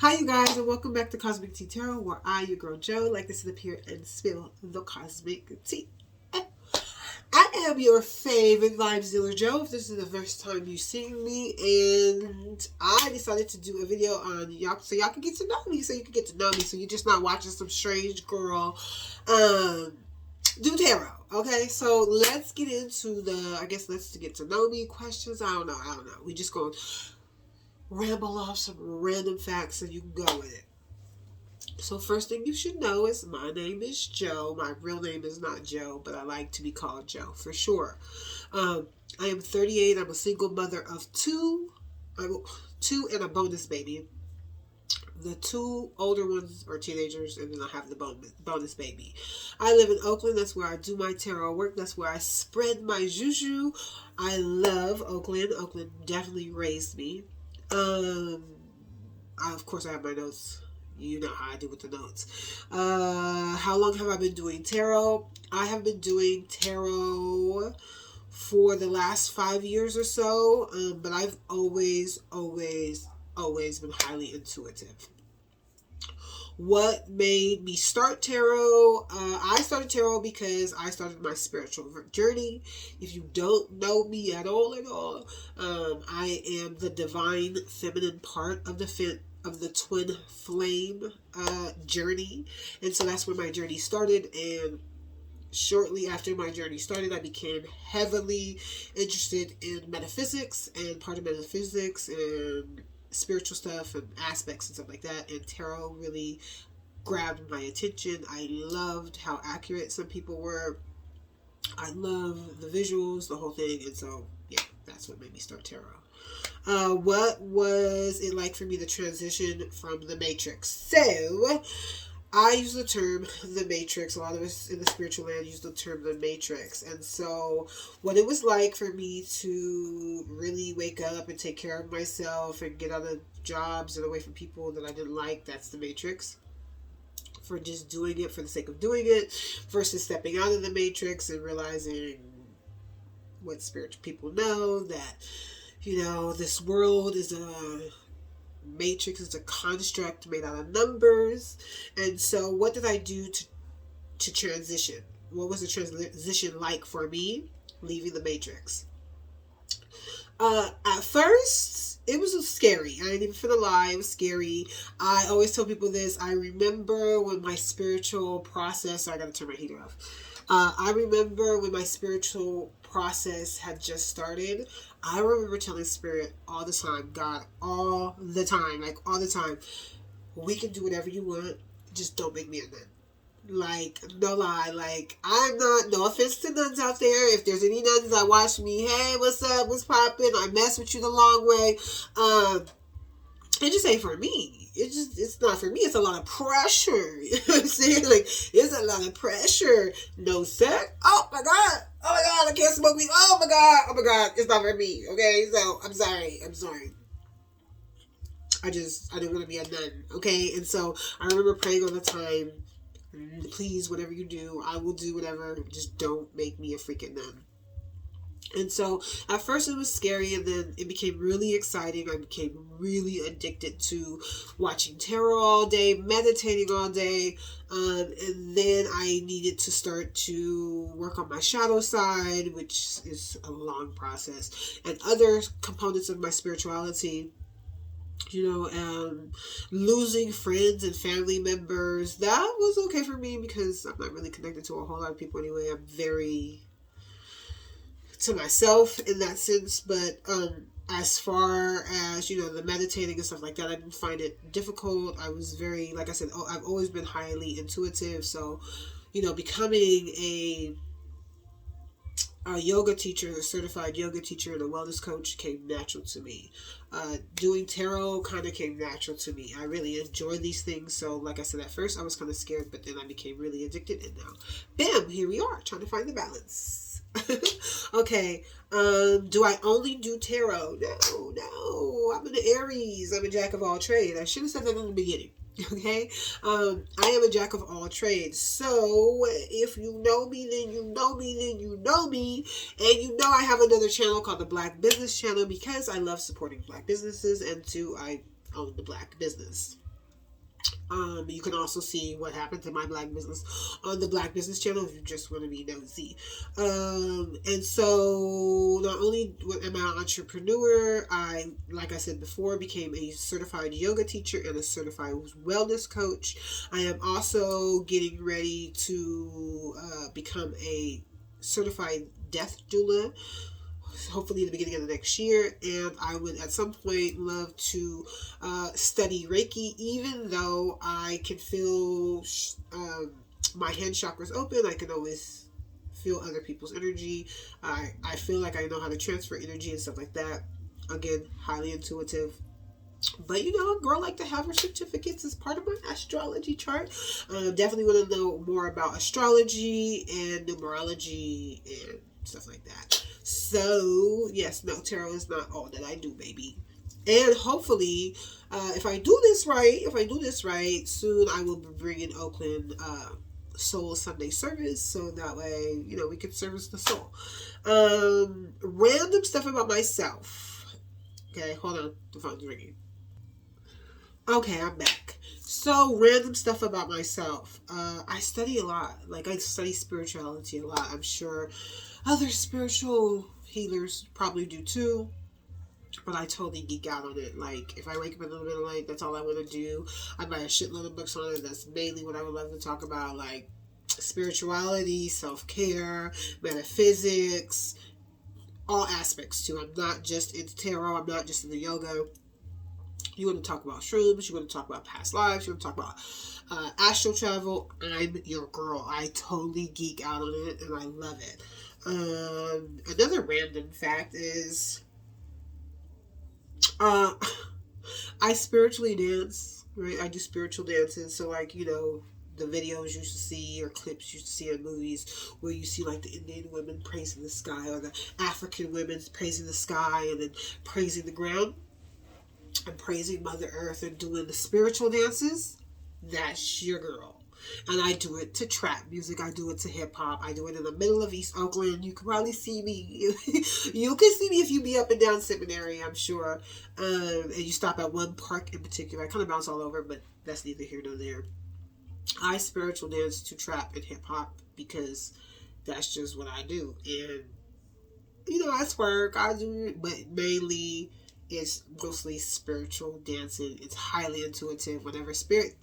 Hi, you guys, and welcome back to Cosmic Tea Tarot, where I, your girl Joe, like to sit up here and spill the cosmic tea. I am your favorite vibes dealer, Joe. If this is the first time you've seen me, and I decided to do a video on y'all so y'all can get to know me, so you're just not watching some strange girl do tarot. Okay, so let's get into let's get to know me questions. I don't know. We just going to ramble off some random facts and you can go with it. So first thing you should know is my name is Joe. My real name is not Joe, but I like to be called Joe for sure. I am 38. I'm a single mother of two and a bonus baby. The two older ones are teenagers, and then I have the bonus baby. I live in Oakland. That's where I do my tarot work. That's where I spread my juju. I love Oakland. Oakland definitely raised me. Of course, I have my notes. You know how I do with the notes. How long have I been doing tarot? I have been doing tarot for the last 5 years or so, but I've always been highly intuitive. What made me start tarot? I started tarot because I started my spiritual journey. If you don't know me at all, I am the divine feminine part of the twin flame journey, and so that's where my journey started. And shortly after my journey started, I became heavily interested in metaphysics and part of metaphysics and spiritual stuff and aspects and stuff like that, and tarot really grabbed my attention. I loved how accurate some people were. I love the visuals, the whole thing, and so yeah, that's what made me start tarot. What was it like for me to transition from the Matrix? So I use the term the Matrix. A lot of us in the spiritual land use the term the Matrix. And so what it was like for me to really wake up and take care of myself and get out of jobs and away from people that I didn't like, that's the Matrix. For just doing it for the sake of doing it versus stepping out of the Matrix and realizing what spiritual people know, that, this world is a matrix, is a construct made out of numbers. And so what did I do to transition? What was the transition like for me leaving the Matrix? At first, it was scary. I ain't even finna lie, it was scary. I always tell people this. I remember when my spiritual process, I gotta turn my heater off. I remember when my spiritual process had just started. I remember telling Spirit all the time, God, all the time, we can do whatever you want, just don't make me a nun. Like, no lie, I'm not, no offense to nuns out there. If there's any nuns that watch me, hey, what's up, what's poppin'? I mess with you the long way. It just ain't for me. It's not for me. It's a lot of pressure. You know what I'm saying? Like, it's a lot of pressure. No sex. Oh my God, I can't smoke weed. Oh my God, it's not for me. Okay, so I'm sorry. I didn't want to be a nun. Okay, and so I remember praying all the time, please, whatever you do, I will do whatever. Just don't make me a freaking nun. And so at first it was scary, and then it became really exciting. I became really addicted to watching tarot all day, meditating all day, and then I needed to start to work on my shadow side, which is a long process, and other components of my spirituality. Losing friends and family members, that was okay for me because I'm not really connected to a whole lot of people anyway. I'm very to myself in that sense, but as far as the meditating and stuff like that, I didn't find it difficult. I was very, like I said, I've always been highly intuitive, so becoming a yoga teacher, a certified yoga teacher, and a wellness coach came natural to me. Doing tarot kind of came natural to me. I really enjoy these things, so like I said, at first I was kind of scared, but then I became really addicted, and now bam, here we are trying to find the balance. Okay, do I only do tarot? No, I'm an Aries. I'm a jack of all trades. I should have said that in the beginning. Okay, I am a jack of all trades. So if you know me, then you know me, and I have another channel called the Black Business Channel because I love supporting Black businesses, and two, I own the Black business. You can also see what happens in my Black business on the Black Business channel if you just want to be nosy. And so not only am I an entrepreneur, like I said before, became a certified yoga teacher and a certified wellness coach. I am also getting ready to become a certified death doula, hopefully the beginning of the next year. And I would at some point love to study Reiki, even though I can feel my hand chakras open. I can always feel other people's energy. I feel like I know how to transfer energy and stuff like that. Again, highly intuitive. But you know, a girl like to have her certificates as part of my astrology chart. Definitely want to know more about astrology and numerology and stuff like that. So yes, no, tarot is not all that I do, baby. And hopefully, if I do this right, soon I will be bringing Oakland Soul Sunday service, so that way, you know, we can service the soul. Random stuff about myself. Okay, hold on, the phone's ringing. Okay, I'm back. So, random stuff about myself. I study a lot. Like, I study spirituality a lot. I'm sure other spiritual healers probably do too. But I totally geek out on it. Like, if I wake up a little bit late, that's all I want to do. I buy a shitload of books on it. That's mainly what I would love to talk about. Like, spirituality, self-care, metaphysics, all aspects too. I'm not just into tarot. I'm not just into yoga. You want to talk about shrooms, you want to talk about past lives, you want to talk about astral travel, I'm your girl. I totally geek out on it and I love it. Another random fact is I spiritually dance, right? I do spiritual dances. So like, you know, the videos you see or clips you see in movies where you see like the Indian women praising the sky or the African women praising the sky and then praising the ground. I'm praising Mother Earth and doing the spiritual dances. That's your girl. And I do it to trap music. I do it to hip hop. I do it in the middle of East Oakland. You can probably see me. You can see me if you be up and down Seminary, I'm sure. And you stop at one park in particular. I kind of bounce all over, but that's neither here nor there. I spiritual dance to trap and hip hop because that's just what I do. And, you know, I twerk. I do it, but mainly it's mostly spiritual dancing. It's highly intuitive. Whenever spirit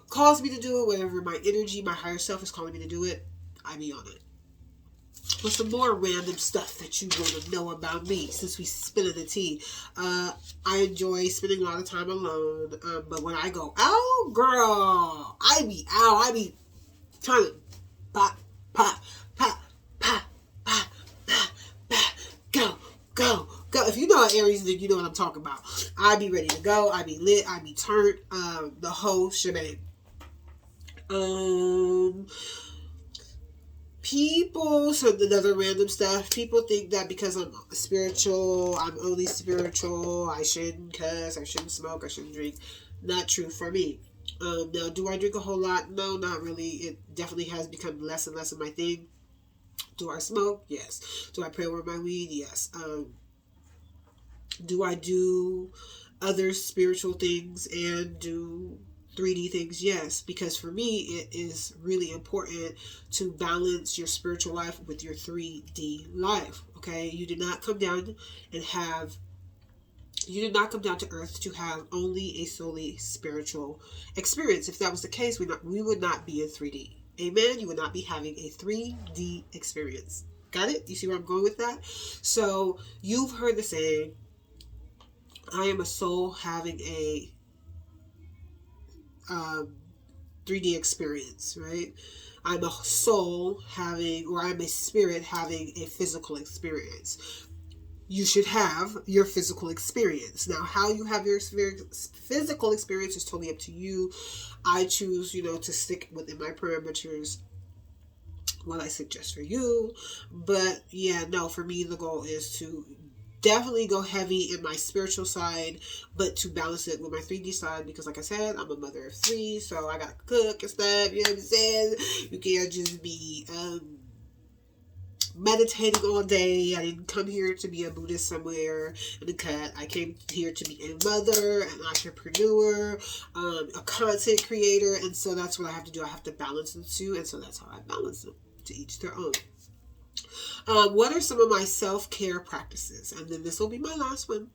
calls me to do it, whenever my energy, my higher self is calling me to do it, I be on it. With some more random stuff that you want to know about me, since we spilling the tea. I enjoy spending a lot of time alone. But when I go out, girl, I be out. I be trying to pop, pop, pop, pop, pop, pop, pop, go, go. Go. If you know Aries, then you know what I'm talking about. I be ready to go. I be lit. I be turned. The whole shebang. People, so another random stuff. People think that because I'm spiritual, I'm only spiritual. I shouldn't cuss. I shouldn't smoke. I shouldn't drink. Not true for me. Now, do I drink a whole lot? No, not really. It definitely has become less and less of my thing. Do I smoke? Yes. Do I pray over my weed? Yes. Do I do other spiritual things and do 3D things? Yes, because for me it is really important to balance your spiritual life with your 3D life. Okay, you did not come down to earth to have only a solely spiritual experience. If that was the case, we would not be in 3D. Amen. You would not be having a 3D experience. Got it? You see where I'm going with that? So you've heard the saying, I am a soul having a 3D experience, right? I'm a soul having, or I'm a spirit having a physical experience. You should have your physical experience. Now, how you have your physical experience is totally up to you. I choose, to stick within my parameters, what I suggest for you. But yeah, no, for me, the goal is to definitely go heavy in my spiritual side, but to balance it with my 3D side, because like I said, I'm a mother of 3, so I gotta cook and stuff, you know what I'm saying? You can't just be meditating all day. I didn't come here to be a Buddhist somewhere in the cut. I came here to be a mother, an entrepreneur, a content creator. And so that's what I have to do. I have to balance the two. And so that's how I balance them, to each their own. What are some of my self-care practices? And then this will be my last one.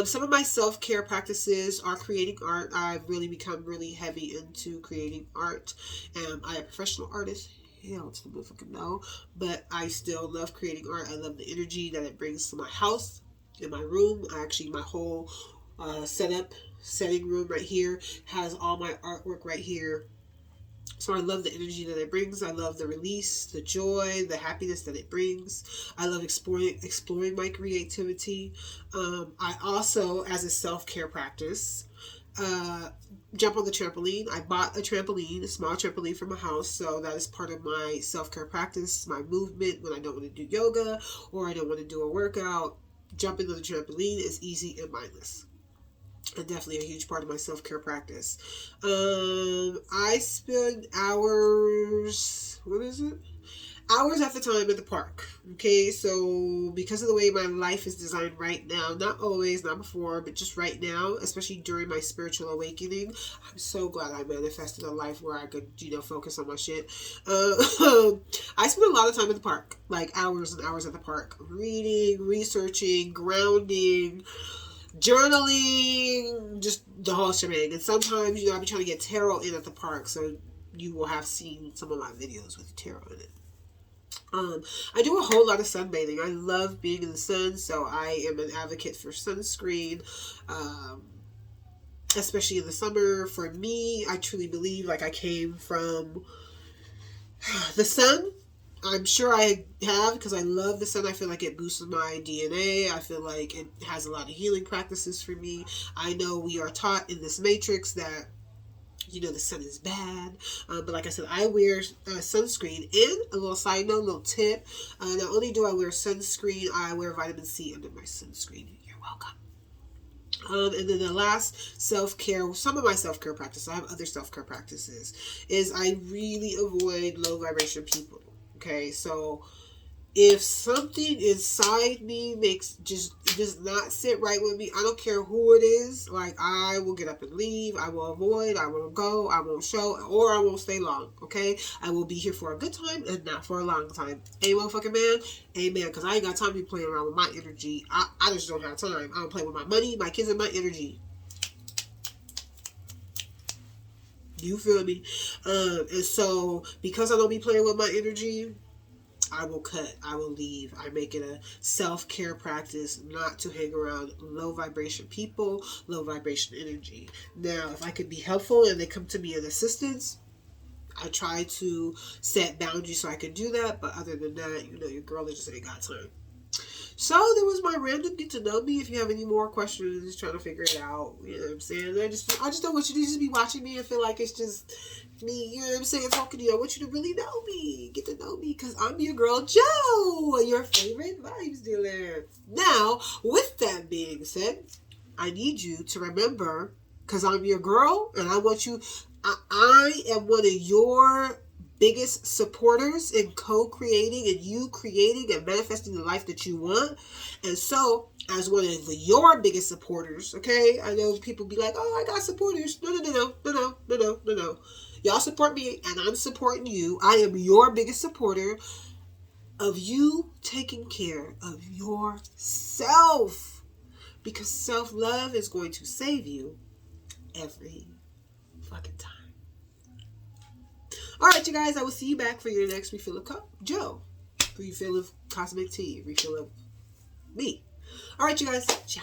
Some of my self-care practices are creating art. I've really become really heavy into creating art. I'm a professional artist. Hell to the motherfucking no. But I still love creating art. I love the energy that it brings to my house, in my room. My whole setting room right here has all my artwork right here. So I love the energy that it brings. I love the release, the joy, the happiness that it brings. I love exploring my creativity. I also, as a self-care practice, jump on the trampoline. I bought a trampoline, a small trampoline for my house. So that is part of my self-care practice, my movement when I don't want to do yoga or I don't want to do a workout. Jumping on the trampoline is easy and mindless. And definitely a huge part of my self-care practice. I spend hours, hours at the time at the park. Okay, so because of the way my life is designed right now, not always, not before, but just right now, especially during my spiritual awakening, I'm so glad I manifested a life where I could, focus on my shit. I spend a lot of time at the park, like hours and hours at the park, reading, researching, grounding, journaling, just the whole shebang. And sometimes, I'll be trying to get tarot in at the park, so you will have seen some of my videos with tarot in it. I do a whole lot of sunbathing. I love being in the sun, so I am an advocate for sunscreen, especially in the summer. For me, I truly believe I came from the sun. I'm sure I have, because I love the sun. I feel like it boosts my DNA. I feel like it has a lot of healing practices for me. I know we are taught in this matrix that, the sun is bad. But like I said, I wear sunscreen. And a little side note, a little tip. Not only do I wear sunscreen, I wear vitamin C under my sunscreen. You're welcome. And then the last self-care, some of my self-care practices, I have other self-care practices, is I really avoid low vibration people. Okay, so if something inside me does not sit right with me, I don't care who it is, I will get up and leave. I will avoid, I won't go, I won't show, or I won't stay long. Okay, I will be here for a good time and not for a long time. Hey, motherfucking man, amen, because I ain't got time to be playing around with my energy. I just don't have time. I don't play with my money, my kids, and my energy. You feel me? And so, because I don't be playing with my energy, I will cut. I will leave. I make it a self-care practice not to hang around low vibration people, low vibration energy. Now, if I could be helpful and they come to me in assistance, I try to set boundaries so I can do that. But other than that, your girl just ain't got time. So there was my random get to know me. If you have any more questions, just trying to figure it out. You know what I'm saying? I just don't want you to just be watching me and feel like it's just me, you know what I'm saying, talking to you. I want you to really know me. Get to know me, because I'm your girl, Joe, your favorite vibes dealer. Now, with that being said, I need you to remember, because I'm your girl, and I want you, I am one of your biggest supporters in co-creating and you creating and manifesting the life that you want. And so, as one of your biggest supporters, okay, I know people be like, oh, I got supporters. No. Y'all support me and I'm supporting you. I am your biggest supporter of you taking care of yourself, because self-love is going to save you every fucking time. All right, you guys, I will see you back for your next refill of Joe. Refill of cosmic tea. Refill of me. All right, you guys. Ciao.